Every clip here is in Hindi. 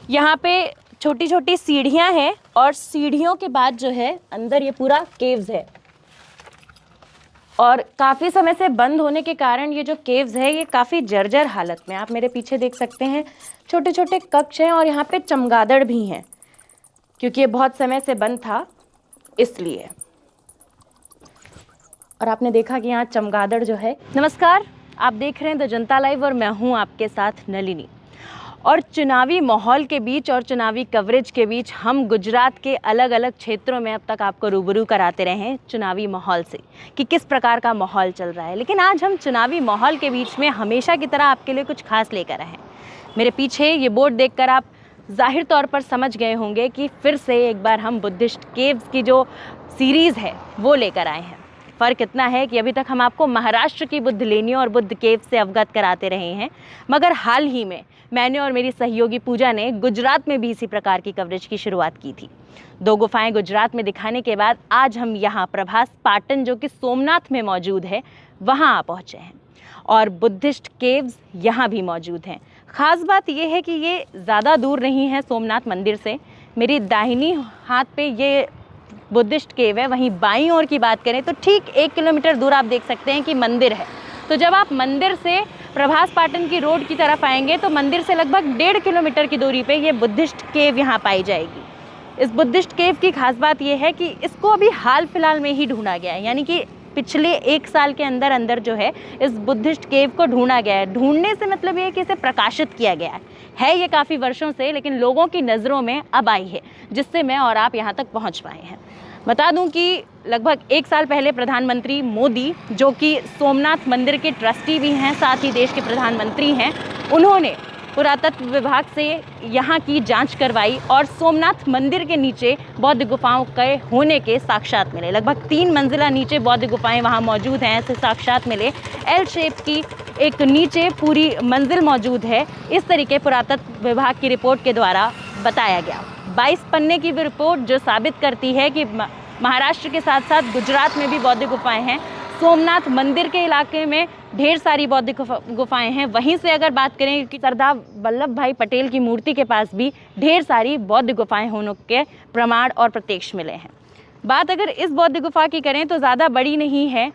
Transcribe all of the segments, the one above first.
यहाँ पे छोटी छोटी सीढ़ियाँ हैं और सीढ़ियों के बाद जो है अंदर ये पूरा केव्स है और काफ़ी समय से बंद होने के कारण ये जो केव्स है ये काफ़ी जर्जर हालत में। आप मेरे पीछे देख सकते हैं छोटे छोटे कक्ष हैं और यहाँ पे चमगादड़ भी हैं क्योंकि ये बहुत समय से बंद था इसलिए। और आपने देखा कि यहाँ चमगादड़ जो है। नमस्कार, आप देख रहे हैं द जनता लाइव और मैं हूँ आपके साथ नलिनी। और चुनावी माहौल के बीच और चुनावी कवरेज के बीच हम गुजरात के अलग अलग क्षेत्रों में अब तक आपको रूबरू कराते रहे हैं चुनावी माहौल से कि किस प्रकार का माहौल चल रहा है। लेकिन आज हम चुनावी माहौल के बीच में हमेशा की तरह आपके लिए कुछ खास लेकर आए हैं। मेरे पीछे ये बोर्ड देखकर आप जाहिर तौर पर समझ गए होंगे कि फिर से एक बार हम बुद्धिस्ट केव्स की जो सीरीज़ है वो लेकर आए हैं। फ़र्क इतना है कि अभी तक हम आपको महाराष्ट्र की बुद्ध लेनियों और बुद्ध केव से अवगत कराते रहे हैं, मगर हाल ही में मैंने और मेरी सहयोगी पूजा ने गुजरात में भी इसी प्रकार की कवरेज की शुरुआत की थी। 2 गुफाएं गुजरात में दिखाने के बाद आज हम यहाँ प्रभास पाटन जो कि सोमनाथ में मौजूद है वहाँ आ पहुँचे हैं और बुद्धिस्ट केव्स यहाँ भी मौजूद हैं। ख़ास बात यह है कि ये ज़्यादा दूर नहीं है सोमनाथ मंदिर से। मेरी दाहिनी हाथ पे ये बुद्धिस्ट केव है, वहीं बाईं ओर की बात करें तो ठीक 1 किलोमीटर दूर आप देख सकते हैं कि मंदिर है। तो जब आप मंदिर से प्रभास पाटन की रोड की तरफ आएंगे तो मंदिर से लगभग 1.5 किलोमीटर की दूरी पे ये बुद्धिस्ट केव यहाँ पाई जाएगी। इस बुद्धिस्ट केव की खास बात यह है कि इसको अभी हाल फिलहाल में ही ढूंढा गया है, यानी कि पिछले 1 साल के अंदर अंदर जो है इस बुद्धिस्ट केव को ढूंढा गया है। ढूंढने से मतलब ये है कि इसे प्रकाशित किया गया है ये काफ़ी वर्षों से, लेकिन लोगों की नज़रों में अब आई है जिससे मैं और आप यहाँ तक पहुँच पाए हैं। बता दूं कि लगभग 1 साल पहले प्रधानमंत्री मोदी, जो कि सोमनाथ मंदिर के ट्रस्टी भी हैं साथ ही देश के प्रधानमंत्री हैं, उन्होंने पुरातत्व विभाग से यहाँ की जांच करवाई और सोमनाथ मंदिर के नीचे बौद्ध गुफाओं के होने के साक्ष्यात मिले। लगभग 3 मंजिला नीचे बौद्ध गुफाएं वहाँ मौजूद हैं, ऐसे साक्ष्यात मिले। एल शेप की एक नीचे पूरी मंजिल मौजूद है, इस तरीके पुरातत्व विभाग की रिपोर्ट के द्वारा बताया गया। 22 पन्ने की भी रिपोर्ट जो साबित करती है कि महाराष्ट्र के साथ साथ गुजरात में भी बौद्ध गुफाएं हैं। सोमनाथ मंदिर के इलाके में ढेर सारी बौद्ध गुफाएं हैं। वहीं से अगर बात करें कि सरदार वल्लभ भाई पटेल की मूर्ति के पास भी ढेर सारी बौद्ध गुफाएं होने के प्रमाण और प्रत्यक्ष मिले हैं। बात अगर इस बौद्ध गुफा की करें तो ज़्यादा बड़ी नहीं है।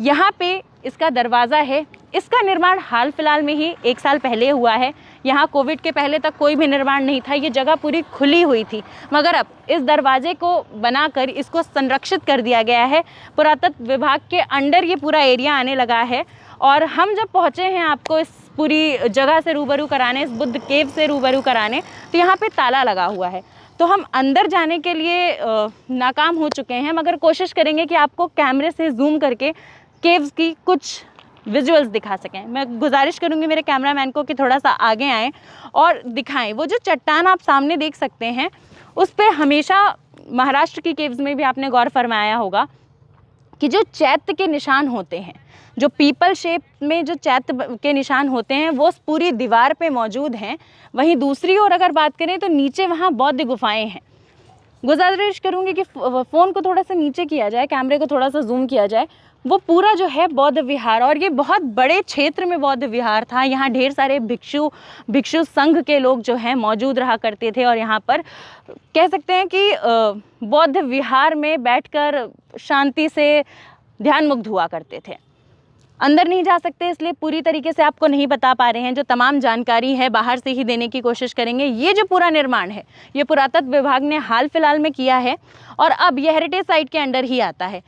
यहाँ पे इसका दरवाज़ा है, इसका निर्माण हाल फिलहाल में ही 1 साल पहले हुआ है। यहाँ कोविड के पहले तक कोई भी निर्माण नहीं था, ये जगह पूरी खुली हुई थी, मगर अब इस दरवाजे को बनाकर इसको संरक्षित कर दिया गया है। पुरातत्व विभाग के अंडर ये पूरा एरिया आने लगा है और हम जब पहुँचे हैं आपको इस पूरी जगह से रूबरू कराने, इस बुद्ध केव से रूबरू कराने, तो यहाँ पे ताला लगा हुआ है। तो हम अंदर जाने के लिए नाकाम हो चुके हैं, मगर कोशिश करेंगे कि आपको कैमरे से जूम करके केव्स की कुछ विजुअल्स दिखा सकें। मैं गुजारिश करूंगी मेरे कैमरामैन को कि थोड़ा सा आगे आएँ और दिखाएं। वो जो चट्टान आप सामने देख सकते हैं उस पे हमेशा महाराष्ट्र की केव्स में भी आपने गौर फरमाया होगा कि जो चैत्य के निशान होते हैं, जो पीपल शेप में जो चैत्य के निशान होते हैं वो पूरी दीवार पे मौजूद हैं। वहीं दूसरी ओर अगर बात करें तो नीचे वहाँ बौद्ध गुफाएँ हैं। गुजारिश करूँगी कि फ़ोन को थोड़ा सा नीचे किया जाए, कैमरे को थोड़ा सा जूम किया जाए। वो पूरा जो है बौद्ध विहार, और ये बहुत बड़े क्षेत्र में बौद्ध विहार था। यहाँ ढेर सारे भिक्षु संघ के लोग जो हैं मौजूद रहा करते थे और यहाँ पर कह सकते हैं कि बौद्ध विहार में बैठकर शांति से ध्यान मुग्ध हुआ करते थे। अंदर नहीं जा सकते इसलिए पूरी तरीके से आपको नहीं बता पा रहे हैं। जो तमाम जानकारी है बाहर से ही देने की कोशिश करेंगे। ये जो पूरा निर्माण है ये पुरातत्व विभाग ने हाल फिलहाल में किया है और अब ये हेरिटेज साइट के अंडर ही आता है।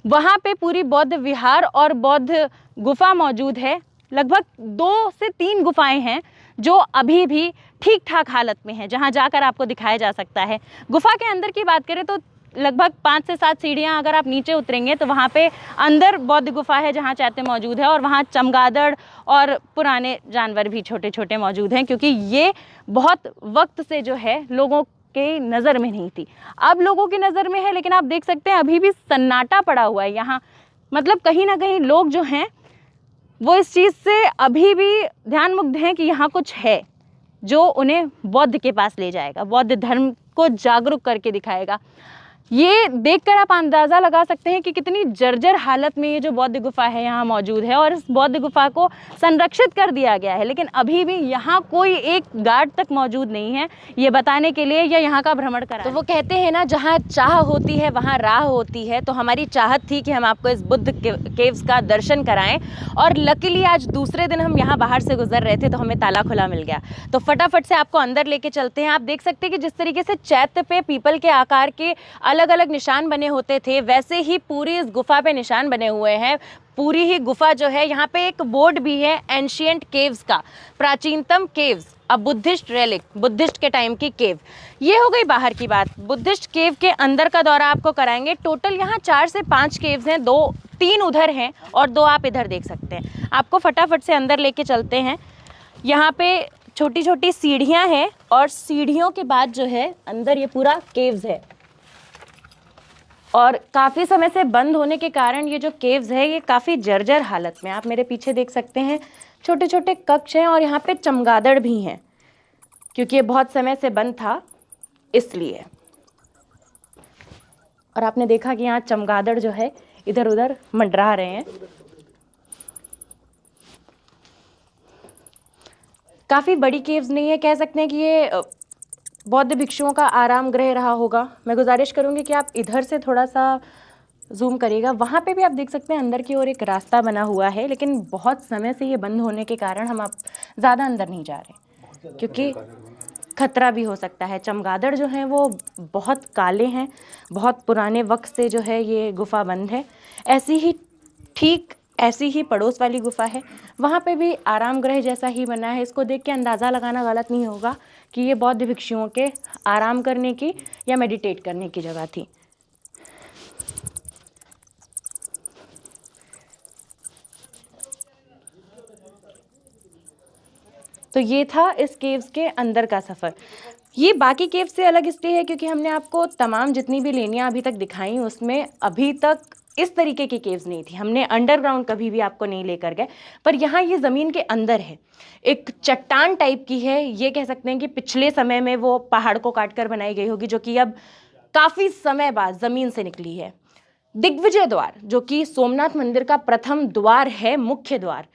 वहाँ पे पूरी बौद्ध विहार और बौद्ध गुफा मौजूद है। लगभग 2 से 3 गुफाएं हैं जो अभी भी ठीक ठाक हालत में हैं, जहाँ जाकर आपको दिखाया जा सकता है। गुफा के अंदर की बात करें तो लगभग 5 से 7 सीढ़ियाँ अगर आप नीचे उतरेंगे तो वहाँ पे अंदर बौद्ध गुफा है जहाँ चैत्य मौजूद है और वहाँ चमगादड़ और पुराने जानवर भी छोटे छोटे मौजूद हैं, क्योंकि ये बहुत वक्त से जो है लोगों के नज़र में नहीं थी। अब लोगों की नज़र में है, लेकिन आप देख सकते हैं अभी भी सन्नाटा पड़ा हुआ है यहाँ। मतलब कहीं ना कहीं लोग जो हैं वो इस चीज़ से अभी भी ध्यान मुग्ध हैं कि यहाँ कुछ है जो उन्हें बौद्ध के पास ले जाएगा, बौद्ध धर्म को जागरूक करके दिखाएगा। ये देखकर आप अंदाज़ा लगा सकते हैं कि कितनी जर्जर हालत में ये जो बौद्ध गुफा है यहाँ मौजूद है, और इस बौद्ध गुफा को संरक्षित कर दिया गया है, लेकिन अभी भी यहाँ कोई एक गार्ड तक मौजूद नहीं है ये बताने के लिए या यहाँ का भ्रमण कराने। तो वो कहते हैं ना, जहाँ चाह होती है वहाँ राह होती है। तो हमारी चाहत थी कि हम आपको इस बुद्ध केव्स का दर्शन कराएं, और लकीली आज दूसरे दिन हम यहाँ बाहर से गुजर रहे थे तो हमें ताला खुला मिल गया। तो फटाफट से आपको अंदर लेके चलते हैं। आप देख सकते हैं कि जिस तरीके से चैत्य पे पीपल के आकार के अलग अलग निशान बने होते थे, वैसे ही पूरी इस गुफा पे निशान बने हुए हैं। पूरी ही गुफा जो है, यहाँ पे एक बोर्ड भी है एंशिएंट केव्स का, प्राचीनतम caves, a Buddhist relic, Buddhist के टाइम की केव। ये हो गई बाहर की बात। बुद्धिस्ट केव के अंदर का दौरा आपको कराएंगे। टोटल यहाँ 4 से 5 केव्स हैं, 3 उधर हैं और 2 आप इधर देख सकते हैं। आपको फटाफट से अंदर लेके चलते हैं। यहाँ पे छोटी छोटी सीढ़ियाँ हैं, और सीढ़ियों के बाद जो है अंदर ये पूरा केव्स है, और काफ़ी समय से बंद होने के कारण ये जो केव्स है ये काफ़ी जर्जर हालत में। आप मेरे पीछे देख सकते हैं छोटे छोटे कक्ष हैं, और यहाँ पे चमगादड़ भी हैं क्योंकि ये बहुत समय से बंद था इसलिए। और आपने देखा कि यहाँ चमगादड़ जो है इधर उधर मंडरा रहे हैं। काफ़ी बड़ी केव्स नहीं है, कह सकते हैं कि ये बौद्ध भिक्षुओं का आराम गृह रहा होगा। मैं गुजारिश करूंगी कि आप इधर से थोड़ा सा जूम करिएगा। वहाँ पे भी आप देख सकते हैं अंदर की ओर एक रास्ता बना हुआ है, लेकिन बहुत समय से ये बंद होने के कारण हम आप ज़्यादा अंदर नहीं जा रहे क्योंकि खतरा भी हो सकता है। चमगादड़ जो हैं वो बहुत काले हैं, बहुत पुराने वक्त से जो है ये गुफा बंद है। ऐसी ही पड़ोस वाली गुफा है, वहाँ पे भी आराम गृह जैसा ही बना है। इसको देख के अंदाज़ा लगाना गलत नहीं होगा कि ये बौद्ध भिक्षुओं के आराम करने की या मेडिटेट करने की जगह थी। तो ये था इस केव्स के अंदर का सफ़र। ये बाकी केव से अलग इसलिए है क्योंकि हमने आपको तमाम जितनी भी लेनियाँ अभी तक दिखाई उसमें अभी तक इस तरीके की केव्स नहीं थी। हमने अंडरग्राउंड कभी भी आपको नहीं लेकर गए, पर यहाँ ये ज़मीन के अंदर है, एक चट्टान टाइप की है। ये कह सकते हैं कि पिछले समय में वो पहाड़ को काट कर बनाई गई होगी, जो कि अब काफ़ी समय बाद ज़मीन से निकली है। दिग्विजय द्वार, जो कि सोमनाथ मंदिर का प्रथम द्वार है, मुख्य द्वार,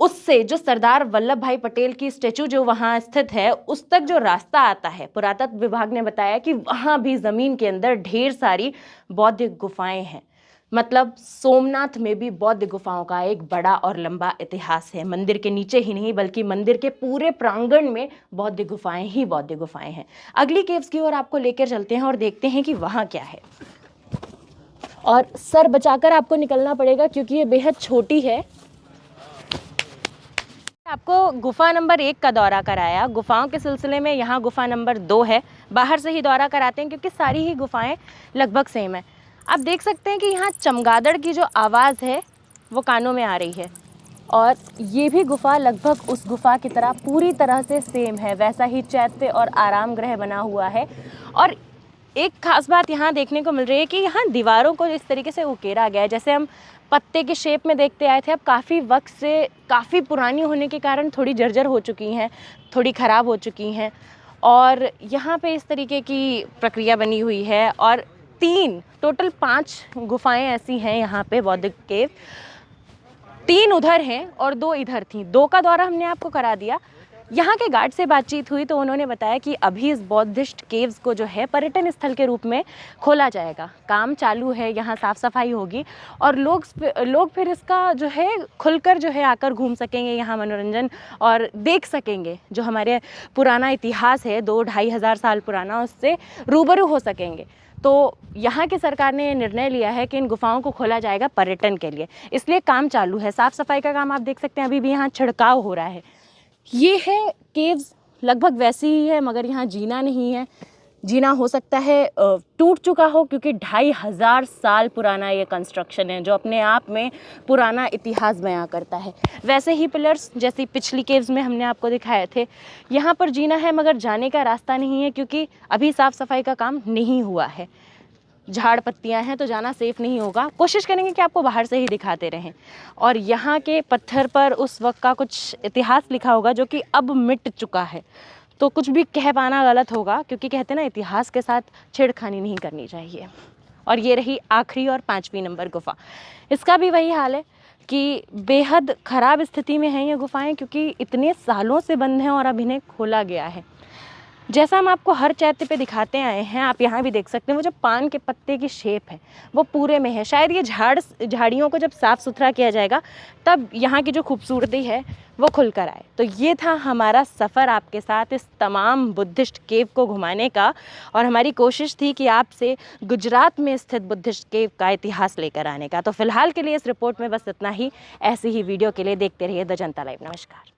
उससे जो सरदार वल्लभ भाई पटेल की स्टैचू जो वहाँ स्थित है उस तक जो रास्ता आता है, पुरातत्व विभाग ने बताया कि वहाँ भी ज़मीन के अंदर ढेर सारी बौद्ध गुफाएं हैं। मतलब सोमनाथ में भी बौद्ध गुफाओं का एक बड़ा और लंबा इतिहास है। मंदिर के नीचे ही नहीं बल्कि मंदिर के पूरे प्रांगण में बौद्ध गुफाएं ही बौद्ध गुफाएं हैं। अगली केव्स की ओर आपको लेकर चलते हैं और देखते हैं कि वहाँ क्या है। और सर बचाकर आपको निकलना पड़ेगा क्योंकि ये बेहद छोटी है। आपको गुफा नंबर 1 का दौरा कराया। गुफाओं के सिलसिले में यहाँ गुफा नंबर 2 है। बाहर से ही दौरा कराते हैं क्योंकि सारी ही गुफाएं लगभग सेम है। आप देख सकते हैं कि यहाँ चमगादड़ की जो आवाज़ है वो कानों में आ रही है, और ये भी गुफा लगभग उस गुफा की तरह पूरी तरह से सेम है, वैसा ही चैत्य और आराम गृह बना हुआ है। और एक खास बात यहाँ देखने को मिल रही है कि यहाँ दीवारों को इस तरीके से उकेरा गया है, जैसे हम पत्ते के शेप में देखते आए थे। अब काफ़ी वक्त से काफ़ी पुरानी होने के कारण थोड़ी जर्जर हो चुकी हैं, थोड़ी ख़राब हो चुकी हैं, और यहाँ पे इस तरीके की प्रक्रिया बनी हुई है। और टोटल 5 गुफाएं ऐसी हैं यहाँ पे बौद्ध केव। 3 उधर हैं और 2 इधर थी। 2 का दौरा हमने आपको करा दिया। यहाँ के गार्ड से बातचीत हुई तो उन्होंने बताया कि अभी इस बौद्धिस्ट केव्स को जो है पर्यटन स्थल के रूप में खोला जाएगा। काम चालू है, यहाँ साफ़ सफाई होगी और लोग फिर इसका जो है खुलकर जो है आकर घूम सकेंगे, यहाँ मनोरंजन और देख सकेंगे। जो हमारे पुराना इतिहास है 2-2.5 हज़ार साल पुराना, उससे रूबरू हो सकेंगे। तो यहाँ की सरकार ने निर्णय लिया है कि इन गुफाओं को खोला जाएगा पर्यटन के लिए, इसलिए काम चालू है। साफ़ सफाई का काम आप देख सकते हैं, अभी भी यहाँ छिड़काव हो रहा है। ये है केव्स, लगभग वैसी ही है मगर यहाँ जीना नहीं है। जीना हो सकता है टूट चुका हो क्योंकि 2,500 साल पुराना ये कंस्ट्रक्शन है, जो अपने आप में पुराना इतिहास बयां करता है। वैसे ही पिलर्स जैसी पिछली केव्स में हमने आपको दिखाए थे, यहाँ पर जीना है मगर जाने का रास्ता नहीं है क्योंकि अभी साफ़ सफाई का काम नहीं हुआ है। झाड़ पत्तियां हैं तो जाना सेफ़ नहीं होगा। कोशिश करेंगे कि आपको बाहर से ही दिखाते रहें। और यहाँ के पत्थर पर उस वक्त का कुछ इतिहास लिखा होगा जो कि अब मिट चुका है। तो कुछ भी कह पाना गलत होगा, क्योंकि कहते हैं ना इतिहास के साथ छेड़खानी नहीं करनी चाहिए। और ये रही आखिरी और 5वीं नंबर गुफ़ा। इसका भी वही हाल है कि बेहद ख़राब स्थिति में हैं ये गुफ़ाएं, क्योंकि इतने सालों से बंद हैं और अब इन्हें खोला गया है। जैसा हम आपको हर चैत्य पे दिखाते आए हैं, आप यहाँ भी देख सकते हैं, वो जो पान के पत्ते की शेप है वो पूरे में है। शायद ये झाड़ियों को जब साफ़ सुथरा किया जाएगा तब यहाँ की जो खूबसूरती है वो खुल कर आए। तो ये था हमारा सफ़र आपके साथ इस तमाम बुद्धिस्ट केव को घुमाने का, और हमारी कोशिश थी कि आपसे गुजरात में स्थित बुद्धिस्ट केव का इतिहास लेकर आने का। तो फिलहाल के लिए इस रिपोर्ट में बस इतना ही। ऐसी ही वीडियो के लिए देखते रहिए द जनता लाइव। नमस्कार।